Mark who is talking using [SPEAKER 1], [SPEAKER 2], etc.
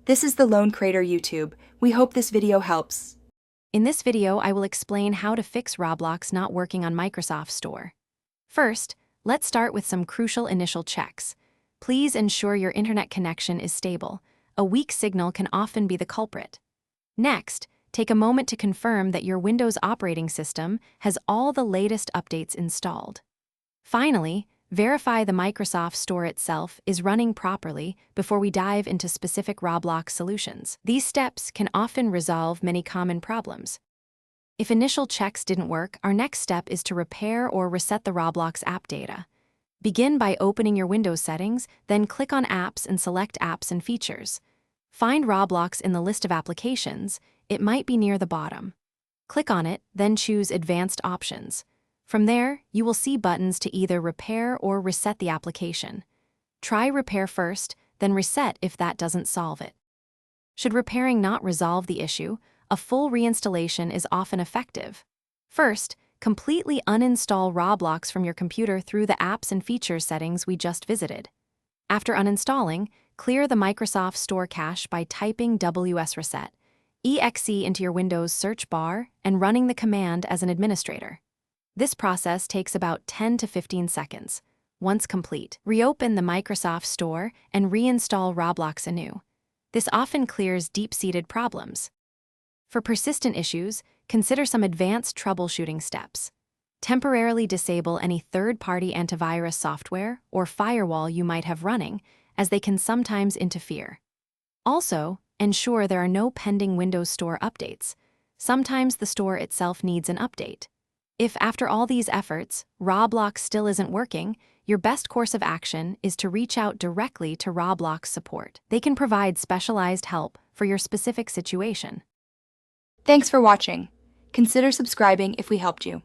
[SPEAKER 1] This is the Lone Crater YouTube. We hope this video helps.
[SPEAKER 2] In this video, I will explain how to fix Roblox not working on Microsoft Store. First, let's start with some crucial initial checks. Please ensure your internet connection is stable. A weak signal can often be the culprit. Next, take a moment to confirm that your Windows operating system has all the latest updates installed. Finally, verify the Microsoft Store itself is running properly before we dive into specific Roblox solutions. These steps can often resolve many common problems. If initial checks didn't work, our next step is to repair or reset the Roblox app data. Begin by opening your Windows settings, then click on Apps and select Apps and Features. Find Roblox in the list of applications. It might be near the bottom. Click on it, then choose Advanced Options. From there, you will see buttons to either repair or reset the application. Try Repair first, then Reset if that doesn't solve it. Should repairing not resolve the issue, a full reinstallation is often effective. First, completely uninstall Roblox from your computer through the Apps and Features settings we just visited. After uninstalling, clear the Microsoft Store cache by typing wsreset, exe into your Windows search bar, and running the command as an administrator. This process takes about 10 to 15 seconds. Once complete, reopen the Microsoft Store and reinstall Roblox anew. This often clears deep-seated problems. For persistent issues, consider some advanced troubleshooting steps. Temporarily disable any third-party antivirus software or firewall you might have running, as they can sometimes interfere. Also, ensure there are no pending Windows Store updates. Sometimes the store itself needs an update. If after all these efforts, Roblox still isn't working, your best course of action is to reach out directly to Roblox support. They can provide specialized help for your specific situation.
[SPEAKER 1] Thanks for watching. Consider subscribing if we helped you.